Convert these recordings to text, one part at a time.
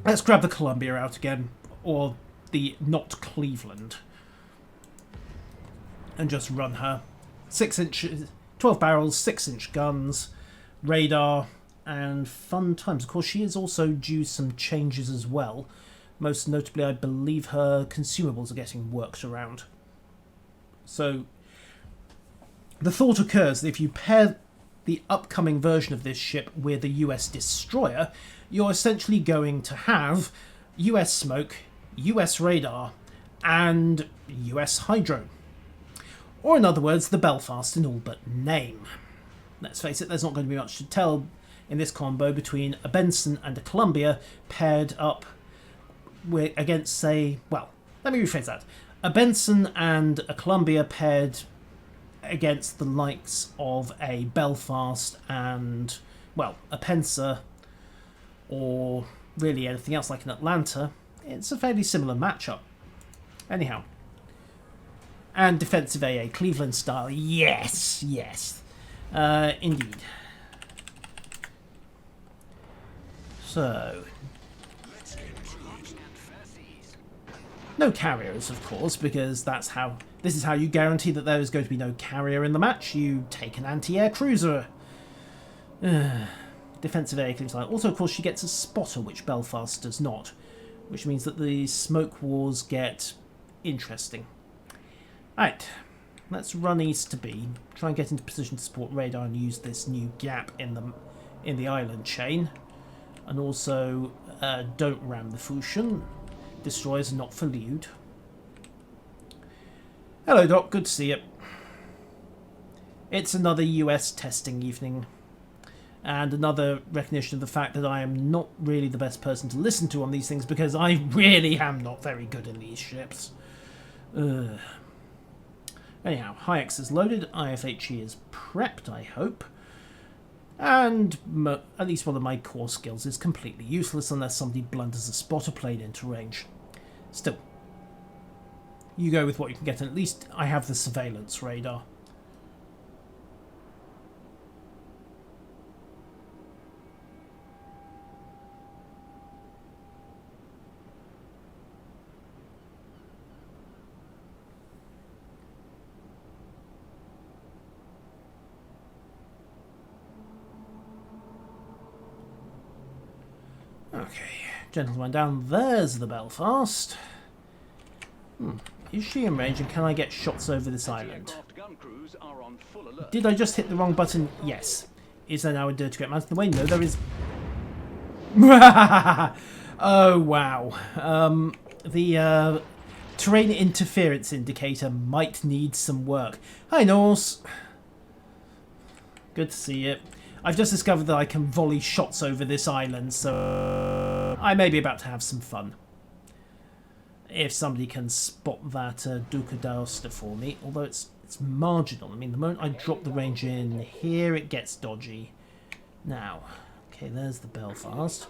Let's grab the Colombia out again, or the not Cleveland, and just run her. 6 inches, 12 barrels, 6-inch guns, radar, and fun times. Of course, she is also due some changes as well. Most notably, I believe her consumables are getting worked around. So the thought occurs that if you pair the upcoming version of this ship with a US destroyer, you're essentially going to have US smoke, US radar, and US hydro. Or in other words, the Belfast in all but name. Let's face it, there's not going to be much to tell in this combo between a Benson and a Columbia paired up against, say, well, let me rephrase that. A Benson and a Columbia paired against the likes of a Belfast and, well, a Pensa, or really anything else like an Atlanta. It's a fairly similar matchup. Anyhow. And defensive AA, Cleveland style. Yes, yes. Indeed. So, no carriers, of course, because this is how you guarantee that there is going to be no carrier in the match. You take an anti-air cruiser. Defensive air clean style. Also, of course, she gets a spotter, which Belfast does not, which means that the smoke wars get interesting. Right, let's run east to B. Try and get into position to support radar and use this new gap in the island chain. And also, don't ram the Fusion. Destroyers are not for lewd. Hello, Doc. Good to see you. It's another US testing evening. And another recognition of the fact that I am not really the best person to listen to on these things, because I really am not very good in these ships. Anyhow, High-X is loaded. IFHE is prepped, I hope. And at least one of my core skills is completely useless unless somebody blunders a spotter plane into range. Still, you go with what you can get, and at least I have the surveillance radar. Okay, gentleman down there's the Belfast. Is she in range, and can I get shots over this island? Did I just hit the wrong button? Yes. Is there now a dirty great mountain in the way? No, there is. Oh, wow. The terrain interference indicator might need some work. Hi, Norse. Good to see you. I've just discovered that I can volley shots over this island, so I may be about to have some fun. If somebody can spot that Duca d'Aosta for me, although it's marginal. I mean, the moment I drop the range in here, it gets dodgy. Now, okay, there's the Belfast.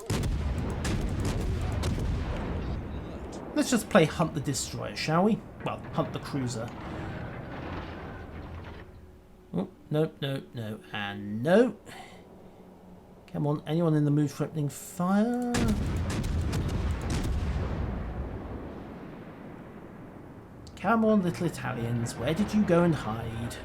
Let's just play Hunt the Destroyer, shall we? Well, Hunt the Cruiser. Oh, no, no, no, and no. Come on, anyone in the mood for opening fire? Come on, little Italians, where did you go and hide?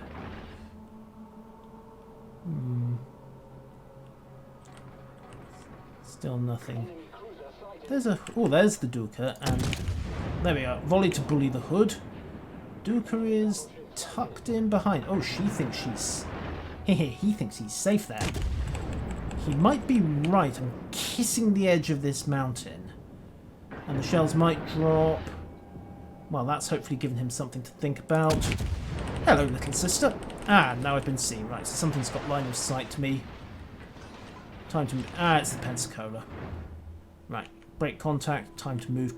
Still nothing. There's the Duca, and there we are. Volley to bully the hood. Duca is tucked in behind. Oh, she thinks she's... he thinks he's safe there. He might be right. I'm kissing the edge of this mountain. And the shells might drop. Well, that's hopefully given him something to think about. Hello, little sister. Ah, now I've been seen. Right, so something's got line of sight to me. Time to move. Ah, it's the Pensacola. Right, break contact. Time to move.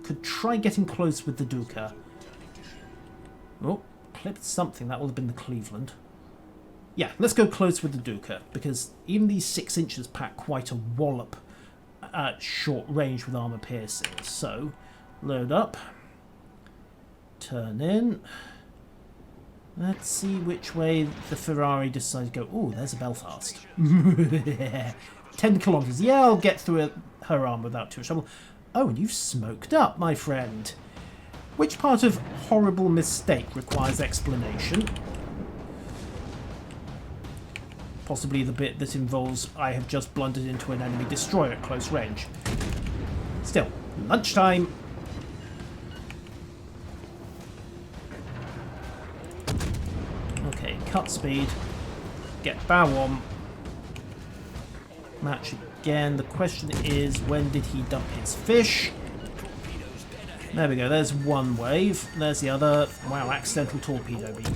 Could try getting close with the Duca. Oh, clipped something. That will have been the Cleveland. Yeah, let's go close with the Duca, because even these 6 inches pack quite a wallop at short range with armor piercing. So, load up. Turn in. Let's see which way the Ferrari decides to go. Oh, there's a Belfast. 10 kilometres. Yeah, I'll get through her arm without too much trouble. Oh, and you've smoked up, my friend. Which part of horrible mistake requires explanation? Possibly the bit that involves I have just blundered into an enemy destroyer at close range. Still, lunchtime. Okay, cut speed. Get bow on. Match again. The question is, when did he dump his fish? There we go, there's one wave. There's the other. Wow, accidental torpedo beam.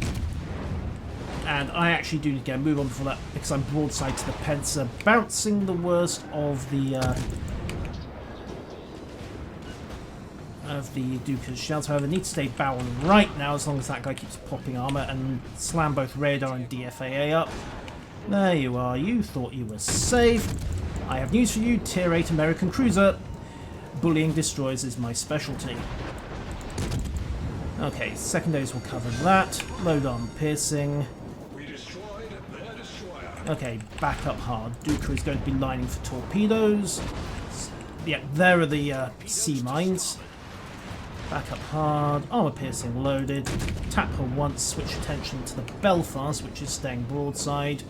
And I actually do need to get a move on before that because I'm broadside to the Pencer, bouncing the worst of the Duca's shells. However, I need to stay bow on right now as long as that guy keeps popping armour and slam both radar and DFAA up. There you are. You thought you were safe. I have news for you, Tier 8 American cruiser. Bullying destroyers is my specialty. Okay, secondaries will cover that. Load on piercing. Okay, back up hard. Duca is going to be lining for torpedoes. Yeah, there are the sea mines. Back up hard. Armor piercing loaded. Tap her once. Switch attention to the Belfast, which is staying broadside.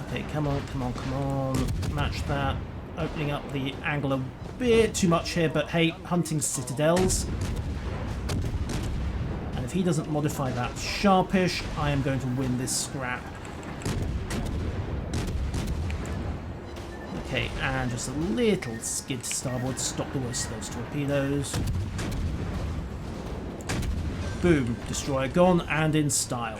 Okay, come on, come on, come on. Match that. Opening up the angle a bit too much here, but hey, hunting citadels. And if he doesn't modify that sharpish, I am going to win this scrap. Okay, and just a little skid to starboard to stop the worst of those torpedoes. Boom, destroyer gone, and in style.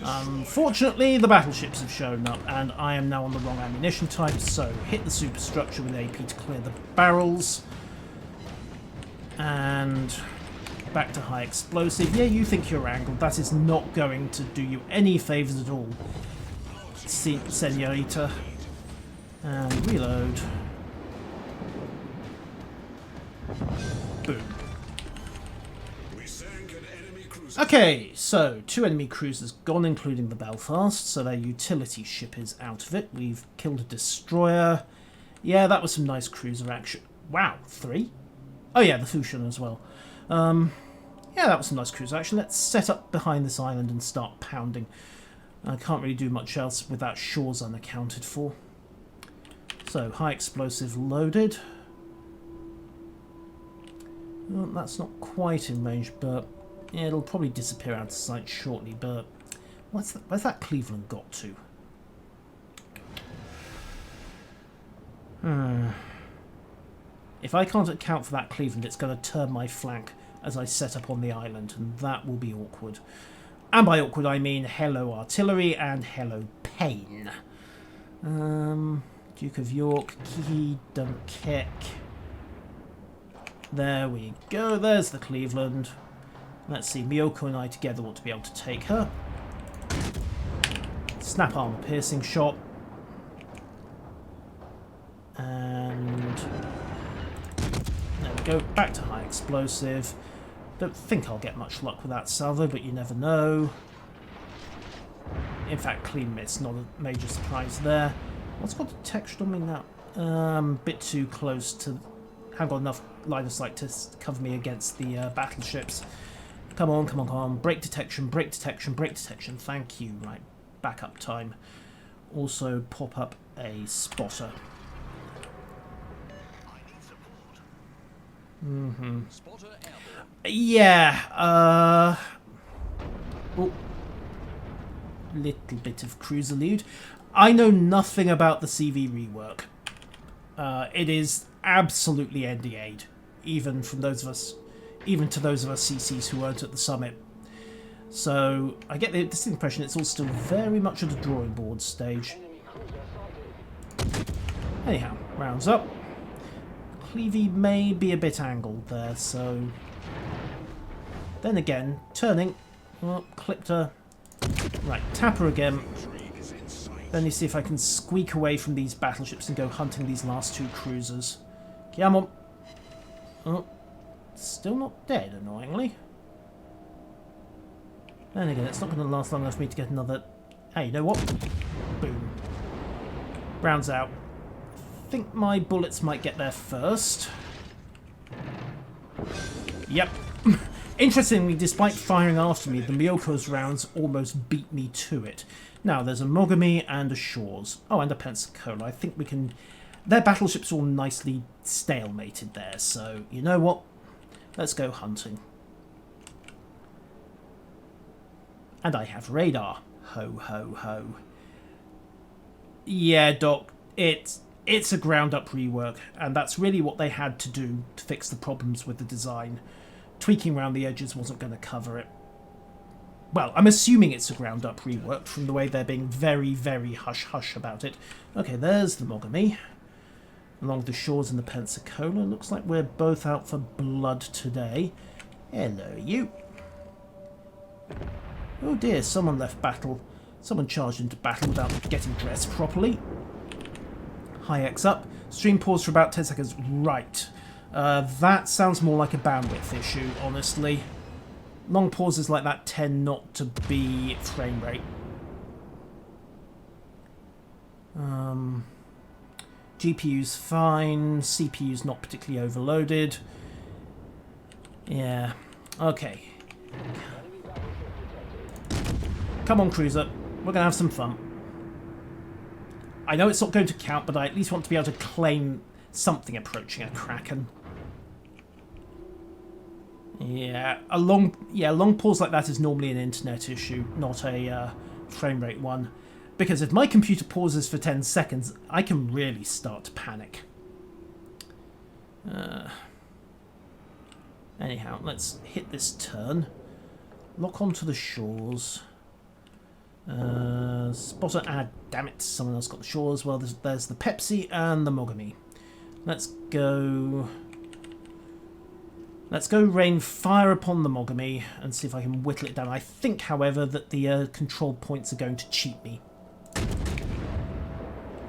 Unfortunately, the battleships have shown up, and I am now on the wrong ammunition type, so hit the superstructure with AP to clear the barrels. And back to high explosive. Yeah, you think you're angled. That is not going to do you any favours at all, senorita. And reload. Boom. Okay, so 2 enemy cruisers gone, including the Belfast, so their utility ship is out of it. We've killed a destroyer. Yeah, that was some nice cruiser action. Wow, 3? Oh yeah, the Fusion as well. Yeah, that was some nice cruiser action. Let's set up behind this island and start pounding. I can't really do much else without shores unaccounted for. So, high explosive loaded. Well, that's not quite in range, but yeah, it'll probably disappear out of sight shortly. But where's that Cleveland got to? If I can't account for that Cleveland, it's going to turn my flank as I set up on the island, and that will be awkward. And by awkward, I mean hello artillery and hello pain. Duke of York, Key, Dunkirk. There we go, there's the Cleveland. Let's see, Miyoko and I together ought to be able to take her. Snap armor piercing shot. And there we go, back to high explosive. Don't think I'll get much luck with that salvo, but you never know. In fact, clean miss, not a major surprise there. What's got detection on me now? Bit too close to... haven't got enough line of sight to cover me against the battleships. Come on, come on, come on. Brake detection, brake detection, brake detection. Thank you. Right, backup time. Also pop up a spotter. Yeah, oh, little bit of cruiser lead. I know nothing about the CV rework. It is absolutely NDA'd, even to those of us CCs who weren't at the summit. So I get the distinct impression it's all still very much at a drawing board stage. Anyhow, rounds up. Clevey may be a bit angled there, so... Then again, turning. Oh, clipped her. Right, tap her again. Then you see if I can squeak away from these battleships and go hunting these last 2 cruisers. Come on. Oh, still not dead, annoyingly. And again, it's not going to last long enough for me to get another... Hey, you know what? Boom. Rounds out. I think my bullets might get there first. Yep. Interestingly, despite firing after me, the Myoko's rounds almost beat me to it. Now, there's a Mogami and a Shores. Oh, and a Pensacola. I think we can... Their battleships are all nicely stalemated there, so you know what? Let's go hunting. And I have radar. Ho, ho, ho. Yeah, Doc, it's a ground-up rework, and that's really what they had to do to fix the problems with the design. Tweaking around the edges wasn't going to cover it. Well, I'm assuming it's a ground-up rework from the way they're being very, very hush-hush about it. Okay, there's the Mogami. Along the Shores and the Pensacola. Looks like we're both out for blood today. Hello, you. Oh dear, someone left battle. Someone charged into battle without getting dressed properly. High X up. Stream pause for about 10 seconds. Right. That sounds more like a bandwidth issue, honestly. Long pauses like that tend not to be frame rate. GPU's fine. CPU's not particularly overloaded. Yeah. Okay. Come on, cruiser. We're going to have some fun. I know it's not going to count, but I at least want to be able to claim something approaching a Kraken. Yeah, a long pause like that is normally an internet issue, not a frame rate one. Because if my computer pauses for 10 seconds, I can really start to panic. Anyhow, let's hit this turn. Lock onto the Shores. Spotter, damn it, someone else got the Shores. Well, there's the Pepsi and the Mogami. Let's go rain fire upon the Mogami and see if I can whittle it down. I think, however, that the control points are going to cheat me.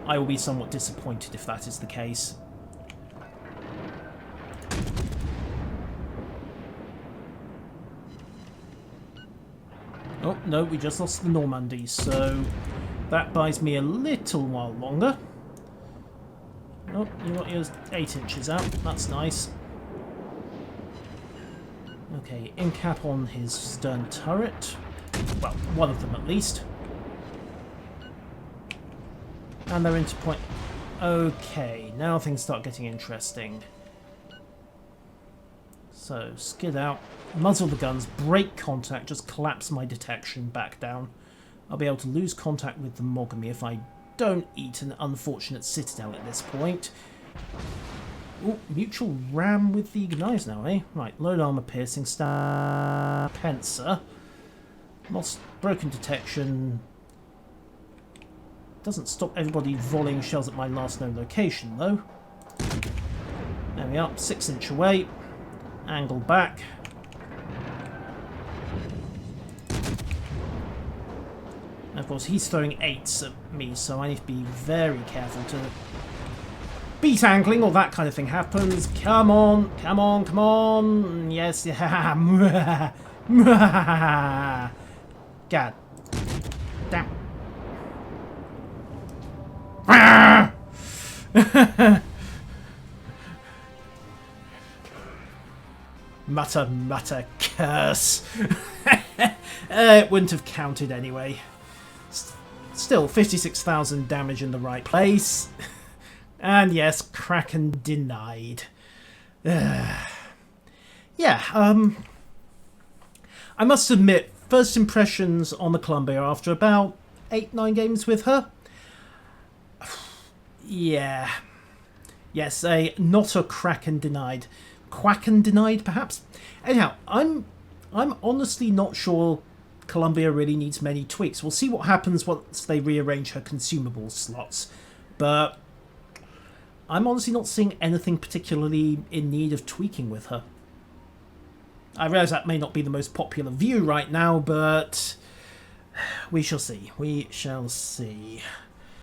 I will be somewhat disappointed if that is the case. Oh, no, we just lost the Normandy, so that buys me a little while longer. Oh, you got your 8 inches out. That's nice. Okay, in-cap on his stern turret. Well, one of them at least. And they're into point... Okay, now things start getting interesting. So, skid out, muzzle the guns, break contact, just collapse my detection back down. I'll be able to lose contact with the Mogami if I don't eat an unfortunate citadel at this point. Ooh, mutual ram with the knives now, eh? Right, load armor piercing, Pensa. Lost broken detection. Doesn't stop everybody volleying shells at my last known location, though. There we are, 6 inch away. Angle back. And of course, he's throwing 8s at me, so I need to be very careful to beat angling or that kind of thing happens. Come on, come on, come on. Yes, yeah. God damn. Mutter, mutter, curse. It wouldn't have counted anyway. Still, 56,000 damage in the right place. And yes, Kraken denied. Yeah, I must admit, first impressions on the Colombia after about 8-9 games with her. Yeah. Yes, not a Kraken denied. Quacken denied, perhaps? Anyhow, I'm honestly not sure Colombia really needs many tweaks. We'll see what happens once they rearrange her consumables slots. But I'm honestly not seeing anything particularly in need of tweaking with her. I realise that may not be the most popular view right now, but we shall see. We shall see.